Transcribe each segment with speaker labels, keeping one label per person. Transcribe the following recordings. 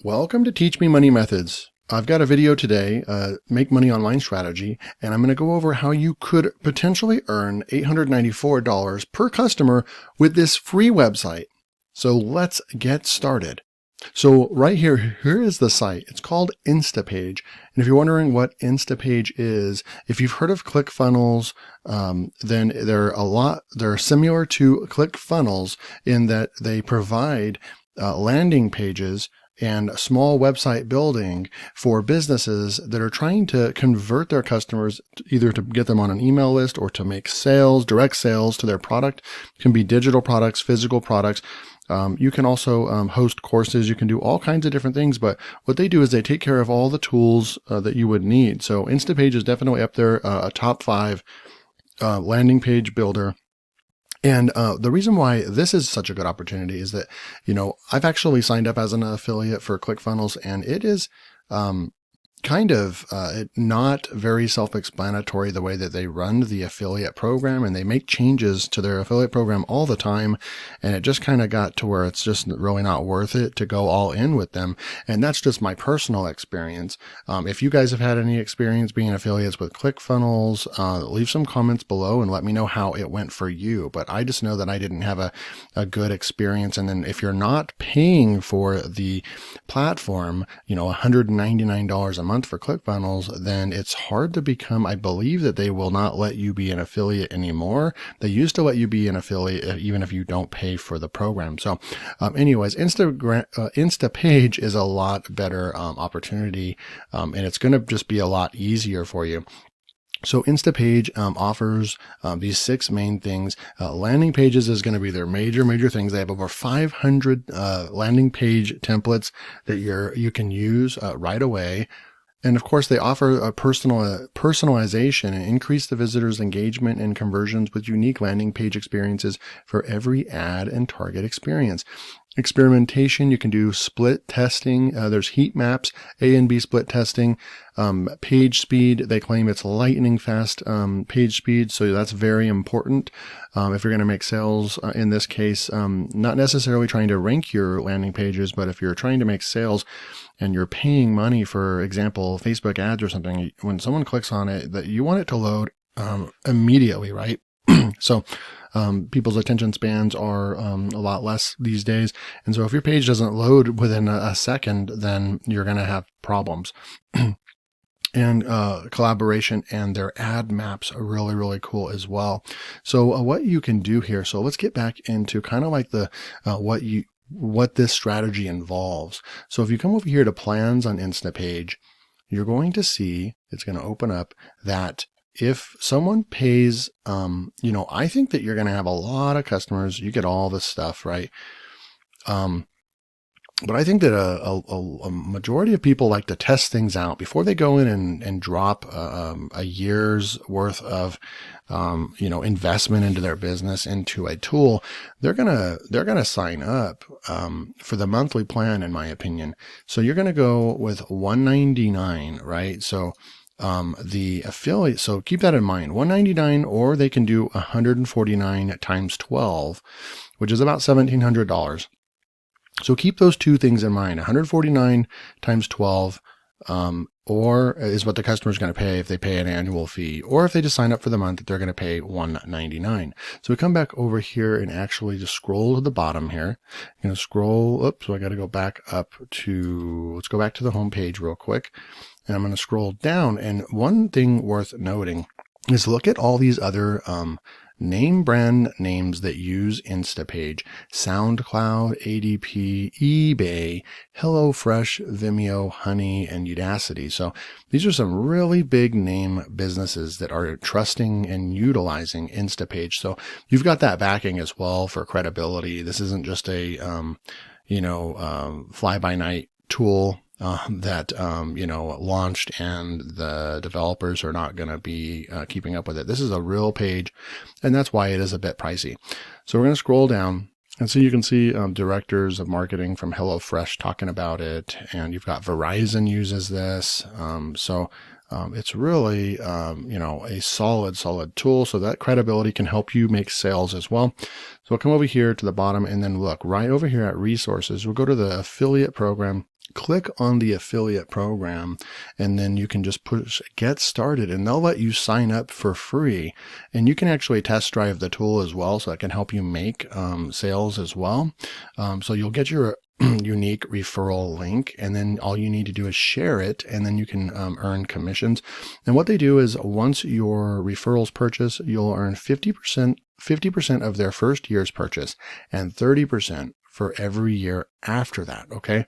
Speaker 1: Welcome to Teach Me Money Methods. I've got a video today, Make Money Online Strategy, and I'm going to go over how you could potentially earn $894 per customer with this free website. So let's get started. So right here is the site. It's called Instapage. And if you're wondering what Instapage is, if you've heard of ClickFunnels, then they're similar to ClickFunnels in that they provide landing pages and small website building for businesses that are trying to convert their customers either to get them on an email list or to make sales, direct sales to their product. It can be digital products, physical products. You can also host courses. You can do all kinds of different things, but what they do is they take care of all the tools that you would need. So Instapage is definitely up there, a top 5 landing page builder. And the reason why this is such a good opportunity is that, I've actually signed up as an affiliate for ClickFunnels, and it is not very self-explanatory the way that they run the affiliate program, and they make changes to their affiliate program all the time. And it just kind of got to where it's just really not worth it to go all in with them. And that's just my personal experience. If you guys have had any experience being affiliates with ClickFunnels, leave some comments below and let me know how it went for you. But I just know that I didn't have a good experience. And then if you're not paying for the platform, $199 a month for ClickFunnels, then it's hard to become. I believe that they will not let you be an affiliate anymore. They used to let you be an affiliate even if you don't pay for the program. So anyways, Instapage is a lot better opportunity, and it's going to just be a lot easier for you. So Instapage offers these 6 main things. Landing pages is going to be their major things. They have over 500 landing page templates that you can use right away. And of course, they offer a personalization and increase the visitors' engagement and conversions with unique landing page experiences for every ad and target experience. Experimentation, you can do split testing. There's heat maps, A and B split testing. Page speed, they claim it's lightning fast page speed, so that's very important if you're going to make sales. In this case, not necessarily trying to rank your landing pages, but if you're trying to make sales and you're paying money, for example, Facebook ads or something, when someone clicks on it, that you want it to load immediately, right? So people's attention spans are a lot less these days. And so if your page doesn't load within a second, then you're going to have problems. And collaboration and their ad maps are really cool as well. So what you can do here, so let's get back into kind of like the what this strategy involves. So if you come over here to plans on Instapage, you're going to see it's going to open up that if someone pays, I think that you're going to have a lot of customers. You get all this stuff, right? But I think that a majority of people like to test things out before they go in and drop a year's worth of, investment into their business, into a tool. They're gonna sign up for the monthly plan, in my opinion. So you're gonna go with $199, right? So the affiliate, so keep that in mind, $199, or they can do $149 times 12, which is about $1,700. So keep those 2 things in mind. $149 times 12, or is what the customer is going to pay if they pay an annual fee, or if they just sign up for the month, they're going to pay $199. So we come back over here and actually just scroll to the bottom here. I'm going to scroll up. So I got to go back up to, let's go back to the home page real quick. And I'm going to scroll down. And one thing worth noting is look at all these other, name brand names that use Instapage: SoundCloud, ADP, eBay, HelloFresh, Vimeo, Honey, and Udacity. So these are some really big name businesses that are trusting and utilizing Instapage. So you've got that backing as well for credibility. This isn't just a, fly-by-night tool that launched and the developers are not going to be keeping up with it. This is a real page, and that's why it is a bit pricey. So we're going to scroll down, and so you can see directors of marketing from HelloFresh talking about it, and you've got Verizon uses this. It's really a solid tool, so that credibility can help you make sales as well. So we'll come over here to the bottom and then look right over here at resources. We'll go to the affiliate program. click on the affiliate program, and then you can just push get started, and they'll let you sign up for free. And you can actually test drive the tool as well, so it can help you make sales as well. So you'll get your unique referral link, and then all you need to do is share it, and then you can earn commissions. And what they do is once your referrals purchase, you'll earn 50% of their first year's purchase and 30% for every year after that. Okay.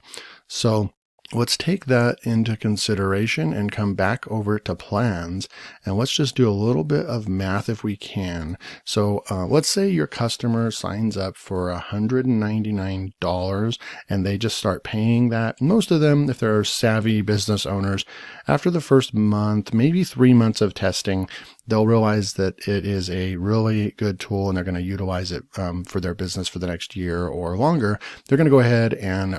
Speaker 1: So let's take that into consideration and come back over to plans, and let's just do a little bit of math if we can. So let's say your customer signs up for $199 and they just start paying that. Most of them, if they're savvy business owners, after the first month, maybe 3 months of testing, they'll realize that it is a really good tool and they're going to utilize it for their business for the next year or longer. They're going to go ahead and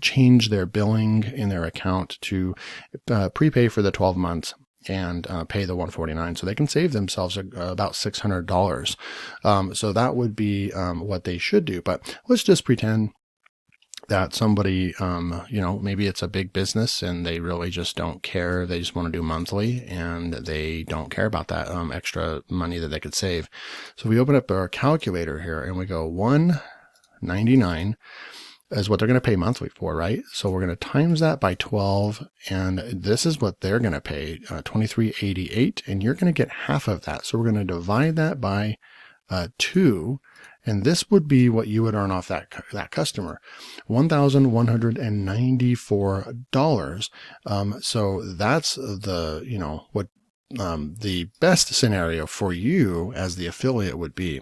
Speaker 1: change their billing in their account to prepay for the 12 months and pay the $149, so they can save themselves about $600. So that would be what they should do. But let's just pretend that somebody, maybe it's a big business and they really just don't care. They just want to do monthly and they don't care about that extra money that they could save. So we open up our calculator here and we go $199 is what they're going to pay monthly for, right? So we're going to times that by 12, and this is what they're going to pay, $23.88, and you're going to get half of that. So we're going to divide that by 2, and this would be what you would earn off that customer, $1,194. So that's what the best scenario for you as the affiliate would be.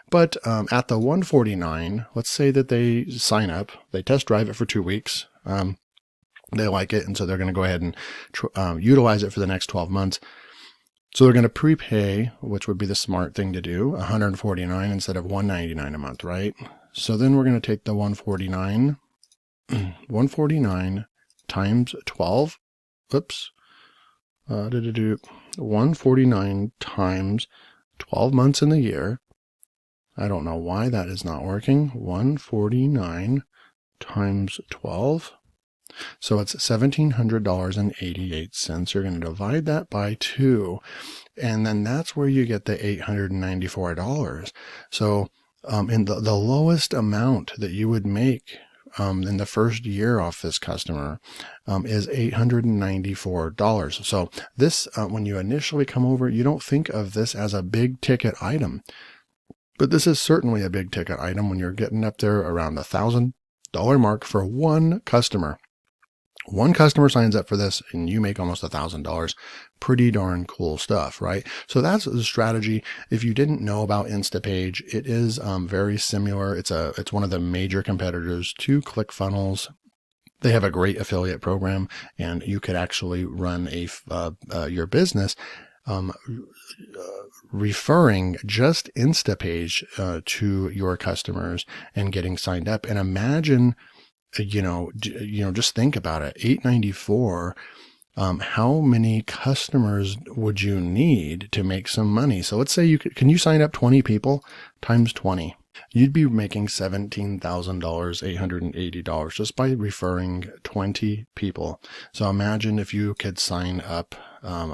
Speaker 1: But at the $149, let's say that they sign up, they test drive it for 2 weeks. They like it, and so they're going to go ahead and utilize it for the next 12 months. So they're going to prepay, which would be the smart thing to do, $149 instead of $199 a month, right? So then we're going to take the $149 times 12. Oops. 149 times 12 months in the year. I don't know why that is not working. 149 times 12. So it's $1,700.88. You're going to divide that by 2, and then that's where you get the $894. So in the lowest amount that you would make in the first year off this customer is $894. So this, when you initially come over, you don't think of this as a big ticket item, but this is certainly a big ticket item when you're getting up there around the $1,000 mark for one customer. One customer signs up for this and you make almost $1,000. Pretty darn cool stuff, right? So that's the strategy. If you didn't know about Instapage, it is very similar. It's one of the major competitors to ClickFunnels. They have a great affiliate program, and you could actually run your business referring just Instapage to your customers and getting signed up. And imagine, just think about it. $894. How many customers would you need to make some money? So let's say can you sign up 20 people times 20? You'd be making $17,880 just by referring 20 people. So imagine if you could sign up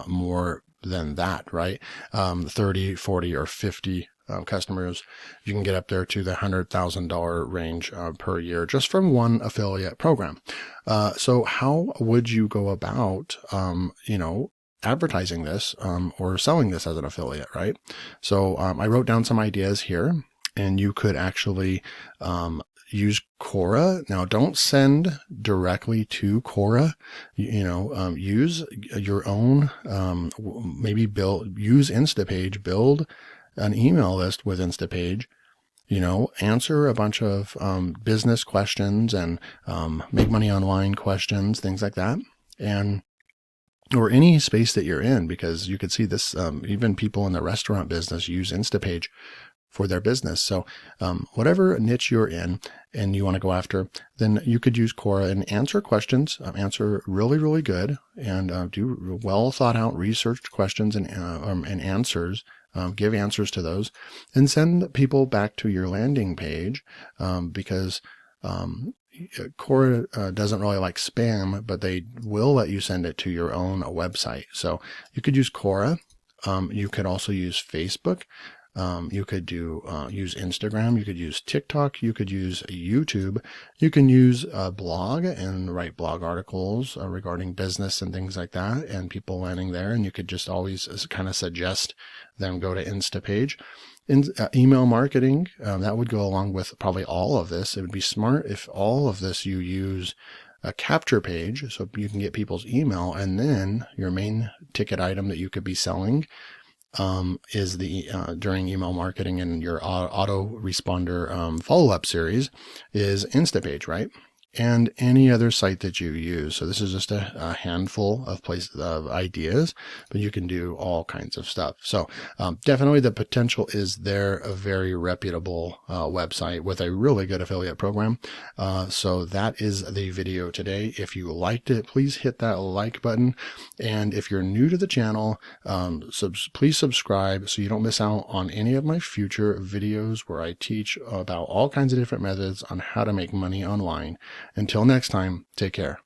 Speaker 1: more than that, right? 30, 40, or 50 customers. You can get up there to the $100,000 range per year just from one affiliate program. So how would you go about, advertising this or selling this as an affiliate, right? So I wrote down some ideas here, and you could actually use Quora. Now, don't send directly to Quora. Use your own, use Instapage, build an email list with Instapage, answer a bunch of business questions and make money online questions, things like that. Or any space that you're in, because you could see this, even people in the restaurant business use Instapage for their business. So whatever niche you're in and you want to go after, then you could use Quora and answer questions, answer really, really good, and do well thought out researched questions and answers. Give answers to those and send people back to your landing page because Quora doesn't really like spam, but they will let you send it to your own website. So you could use Quora. You could also use Facebook. You could use Instagram. You could use TikTok. You could use YouTube. You can use a blog and write blog articles regarding business and things like that, and people landing there. And you could just always kind of suggest them go to Instapage. Email marketing, that would go along with probably all of this. It would be smart if all of this you use a capture page so you can get people's email, and then your main ticket item that you could be selling is the during email marketing and your autoresponder follow-up series is Instapage, right? And any other site that you use. So this is just a handful of ideas, but you can do all kinds of stuff. So definitely the potential is there, a very reputable website with a really good affiliate program. So that is the video today. If you liked it, please hit that like button. And if you're new to the channel, please subscribe so you don't miss out on any of my future videos where I teach about all kinds of different methods on how to make money online. Until next time, take care.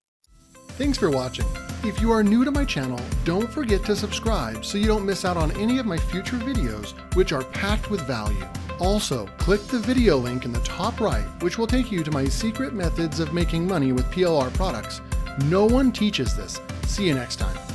Speaker 1: Thanks for watching. If you are new to my channel, don't forget to subscribe so you don't miss out on any of my future videos, which are packed with value. Also, click the video link in the top right, which will take you to my secret methods of making money with PLR products. No one teaches this. See you next time.